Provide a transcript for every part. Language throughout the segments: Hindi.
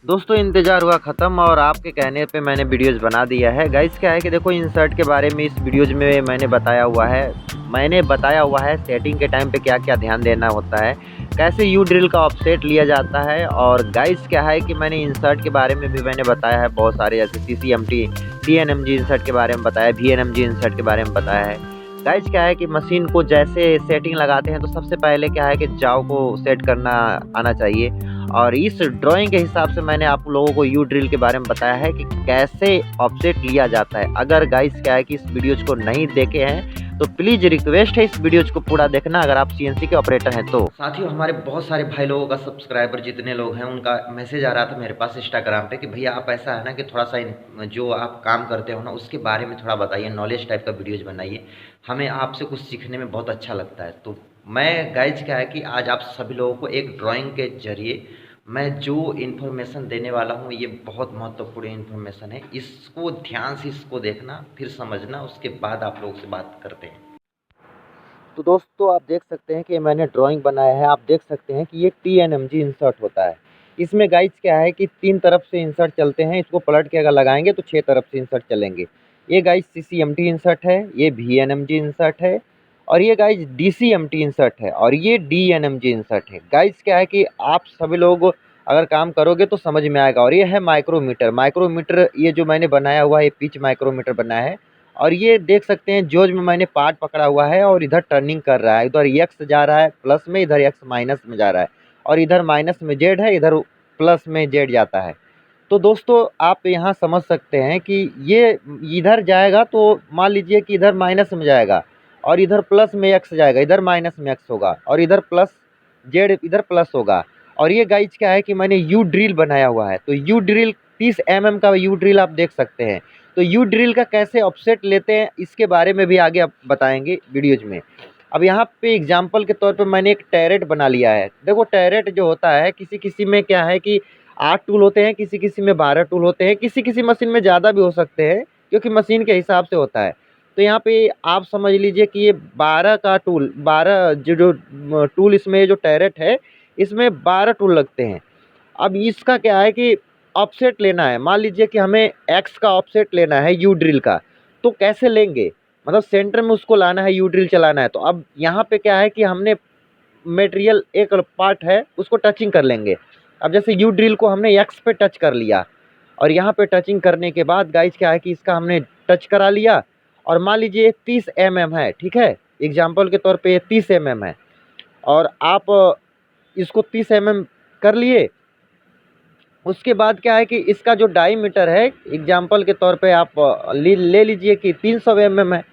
दोस्तों इंतज़ार हुआ ख़त्म और आपके कहने पे मैंने वीडियोज़ बना दिया है। गाइस क्या है कि देखो इंसर्ट के बारे में इस वीडियोज़ में मैंने बताया हुआ है सेटिंग के टाइम पे क्या-क्या ध्यान देना होता है, कैसे यू ड्रिल का ऑफसेट लिया जाता है। और गाइस क्या है कि मैंने इंसर्ट के बारे में भी मैंने बताया है बहुत सारे, जैसे सीसीएमटी, टीएनएमजी इंसर्ट के बारे में बताया है, वीएनएमजी इंसर्ट के बारे में बताया है। गाइस क्या है कि मशीन को जैसे सेटिंग लगाते हैं तो सबसे पहले क्या है कि जाव को सेट करना आना चाहिए। और इस ड्राइंग के हिसाब से मैंने आप लोगों को यू ड्रिल के बारे में बताया है कि कैसे ऑफसेट लिया जाता है। अगर गाइस क्या है कि इस वीडियोज़ को नहीं देखे हैं तो प्लीज़ रिक्वेस्ट है इस वीडियोज़ को पूरा देखना अगर आप सीएनसी के ऑपरेटर हैं तो। साथियों हमारे बहुत सारे भाई लोगों का सब्सक्राइबर जितने लोग हैं उनका मैसेज आ रहा था मेरे पास इंस्टाग्राम पे कि भैया आप ऐसा है ना कि थोड़ा सा जो आप काम करते हो ना उसके बारे में थोड़ा बताइए, नॉलेज टाइप का वीडियोज़ बनाइए, हमें आपसे कुछ सीखने में बहुत अच्छा लगता है। तो मैं गाइज क्या है कि आज आप सभी लोगों को एक ड्राइंग के ज़रिए मैं जो इन्फॉर्मेशन देने वाला हूँ ये बहुत महत्वपूर्ण इन्फॉर्मेशन है। इसको ध्यान से इसको देखना, फिर समझना, उसके बाद आप लोगों से बात करते हैं। तो दोस्तों आप देख सकते हैं कि मैंने ड्राइंग बनाया है। आप देख सकते हैं कि ये टीएनएमजी इंसर्ट होता है। इसमें गाइज क्या है कि 3 तरफ से इंसर्ट चलते हैं। इसको पलट के अगर लगाएंगे तो 6 तरफ से इंसर्ट चलेंगे। ये गाइज सीसीएमटी इंसर्ट है, ये वीएनएमजी इंसर्ट है और ये गाइज डीसीएमटी इंसर्ट है और ये डीएनएमजी इंसर्ट है। गाइज क्या है कि आप सभी लोग अगर काम करोगे तो समझ में आएगा। और ये है माइक्रोमीटर। माइक्रोमीटर ये जो मैंने बनाया हुआ है ये पिच माइक्रोमीटर बनाया है। और ये देख सकते हैं जोज में मैंने पार्ट पकड़ा हुआ है और इधर टर्निंग कर रहा है। इधर एक्स जा रहा है प्लस में, इधर एक्स माइनस में जा रहा है और इधर माइनस में जेड है, इधर प्लस में जेड जाता है। तो दोस्तों आप यहाँ समझ सकते हैं कि ये इधर जाएगा तो मान लीजिए कि इधर माइनस में जाएगा और इधर प्लस में एक्स जाएगा, इधर माइनस में एक्स होगा और इधर प्लस जेड, इधर प्लस होगा। और ये गाइज क्या है कि मैंने यू ड्रिल बनाया हुआ है। तो यू ड्रिल 30 mm का यू ड्रिल आप देख सकते हैं। तो यू ड्रिल का कैसे ऑफसेट लेते हैं इसके बारे में भी आगे आप बताएंगे वीडियोज में। अब यहाँ पे एग्जांपल के तौर पे मैंने एक टैरेट बना लिया है। देखो टैरेट जो होता है किसी किसी में क्या है कि 8 टूल होते हैं, किसी किसी में 12 टूल होते हैं, किसी किसी मशीन में ज़्यादा भी हो सकते हैं क्योंकि मशीन के हिसाब से होता है। तो यहाँ पे आप समझ लीजिए कि ये 12 का टूल, 12 जो टूल इसमें जो टैरेट है इसमें 12 टूल लगते हैं। अब इसका क्या है कि ऑफसेट लेना है। मान लीजिए कि हमें एक्स का ऑफसेट लेना है यू ड्रिल का, तो कैसे लेंगे? मतलब सेंटर में उसको लाना है, यू ड्रिल चलाना है। तो अब यहाँ पे क्या है कि हमने मटेरियल एक पार्ट है उसको टचिंग कर लेंगे। अब जैसे यू ड्रिल को हमने एक्स पे टच कर लिया और यहाँ पे टचिंग करने के बाद गाइज क्या है कि इसका हमने टच करा लिया और मान लीजिए 30 mm है, ठीक है, एग्जाम्पल के तौर पे ये 30 mm है और आप इसको 30 mm कर लिए। उसके बाद क्या है कि इसका जो डाईमीटर है एग्जाम्पल के तौर पे आप ले लीजिए कि 300 mm है।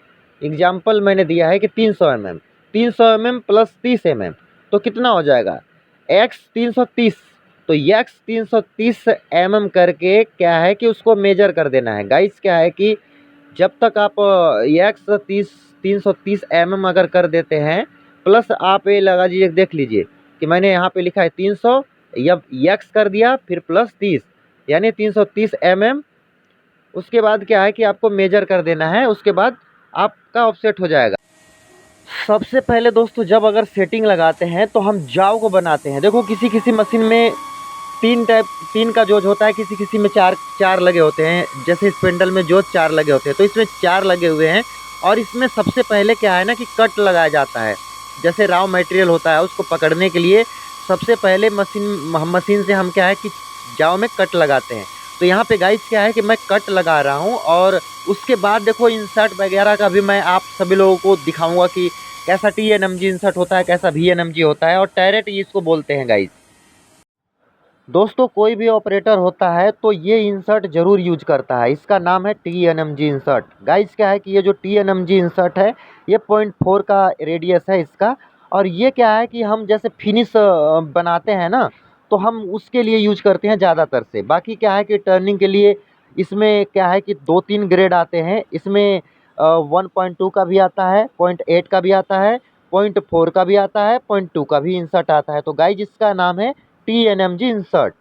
एग्जाम्पल मैंने दिया है कि 300 mm, 300 mm प्लस 30 mm तो कितना हो जाएगा x 330। तो x 330 mm करके क्या है कि उसको मेजर कर देना है। गाइस क्या है कि जब तक आप x 330 mm अगर कर देते हैं प्लस आप ये लगा दीजिए, देख लीजिए कि मैंने यहाँ पे लिखा है 300, जब एक्स कर दिया फिर प्लस 30 यानी 330 mm। उसके बाद क्या है कि आपको मेजर कर देना है, उसके बाद आपका ऑफसेट हो जाएगा। सबसे पहले दोस्तों जब अगर सेटिंग लगाते हैं तो हम जाव को बनाते हैं। देखो किसी किसी मशीन में 3 का जोज होता है, किसी किसी में 4 लगे होते हैं। जैसे स्पिंडल में जोज 4 लगे होते हैं तो इसमें 4 लगे हुए हैं। और इसमें सबसे पहले क्या है ना कि कट लगाया जाता है। जैसे रॉ मटेरियल होता है उसको पकड़ने के लिए सबसे पहले मशीन से हम क्या है कि जाव में कट लगाते हैं। तो यहाँ पे गाइस क्या है कि मैं कट लगा रहा हूँ और उसके बाद देखो इंसर्ट वगैरह का भी मैं आप सभी लोगों को दिखाऊंगा कि कैसा टीएनएमजी इंसर्ट होता है, कैसा वीएनएमजी होता है और टैरेट इसको बोलते हैं। गाइस दोस्तों कोई भी ऑपरेटर होता है तो ये इंसर्ट ज़रूर यूज करता है, इसका नाम है टीएनएमजी इंसर्ट। गाइस क्या है कि ये जो टीएनएमजी इंसर्ट है ये 0.4 का रेडियस है इसका। और ये क्या है कि हम जैसे फिनिश बनाते हैं ना तो हम उसके लिए यूज करते हैं ज़्यादातर से। बाकी क्या है कि टर्निंग के लिए इसमें क्या है कि 2-3 ग्रेड आते हैं। इसमें 1.2 का भी आता है, 0.8 का भी आता है, 0.4 का भी आता है, 0.2 का भी इंसर्ट आता है। तो गाइस इसका नाम है टीएनएमजी इंसर्ट।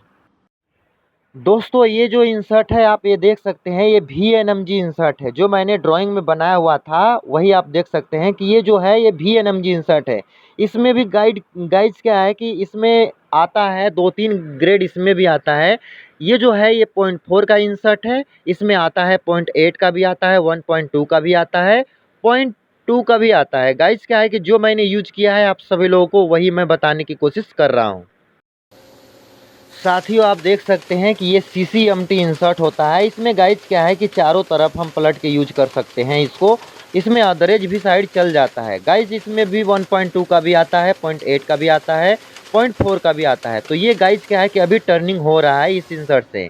दोस्तों ये जो इंसर्ट है आप ये देख सकते हैं ये वीएनएमजी इंसर्ट है। जो मैंने ड्राइंग में बनाया हुआ था वही आप देख सकते हैं कि ये जो है ये वीएनएमजी इंसर्ट है। इसमें भी गाइड्स क्या है कि इसमें आता है, 2-3 ग्रेड इसमें भी आता है। ये जो है ये 0.4 का इंसर्ट है, इसमें आता है 0.8 का भी आता है, 1.2 का भी आता है, 0.2 का भी आता है। गाइस क्या है कि जो मैंने यूज़ किया है आप सभी लोगों को वही मैं बताने की कोशिश कर रहा हूँ। साथियों आप देख सकते हैं कि ये CCMT इंसर्ट होता है। इसमें गाइस क्या है कि चारों तरफ हम पलट के यूज कर सकते हैं इसको। इसमें अदरेज भी साइड चल जाता है। गाइस इसमें भी 1.2 का भी आता है, 0.8 का भी आता है, 0.4 का भी आता है। तो ये गाइस क्या है कि अभी टर्निंग हो रहा है इस इंसर्ट से।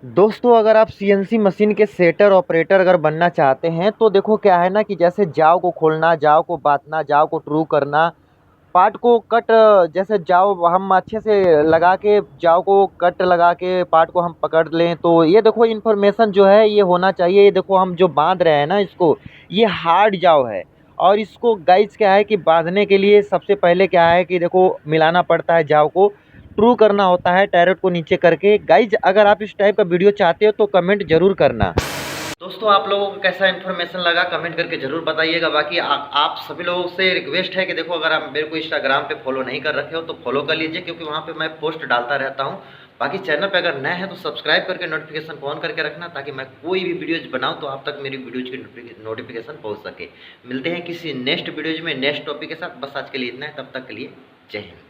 दोस्तों अगर आप CNC मशीन के सेटर ऑपरेटर अगर बनना चाहते हैं तो देखो क्या है ना कि जैसे जाव को खोलना, जाव को बांधना, जाव को ट्रू करना, पार्ट को कट, जैसे जाव हम अच्छे से लगा के जाव को कट लगा के पार्ट को हम पकड़ लें तो ये देखो इन्फॉर्मेशन जो है ये होना चाहिए। ये देखो हम जो बांध रहे हैं ना इसको, ये हार्ड जाव है और इसको गाइस क्या है कि बांधने के लिए सबसे पहले क्या है कि देखो मिलाना पड़ता है, जाव को ट्रू करना होता है टैरट को नीचे करके। गाइस अगर आप इस टाइप का वीडियो चाहते हो तो कमेंट जरूर करना। दोस्तों आप लोगों को कैसा इन्फॉर्मेशन लगा कमेंट करके ज़रूर बताइएगा। बाकी आप सभी लोगों से रिक्वेस्ट है कि देखो अगर आप मेरे को इंस्टाग्राम पे फॉलो नहीं कर रखे हो तो फॉलो कर लीजिए, क्योंकि वहाँ पे मैं पोस्ट डालता रहता हूँ। बाकी चैनल पे अगर नए हैं तो सब्सक्राइब करके नोटिफिकेशन को ऑन करके रखना, ताकि मैं कोई भी वीडियोज़ बनाऊँ तो आप तक मेरी वीडियोज़ की नोटिफिकेशन पहुँच सके। मिलते हैं किसी नेक्स्ट वीडियोज़ में नेक्स्ट टॉपिक के साथ। बस आज के लिए इतना है, तब तक के लिए जय हिंद।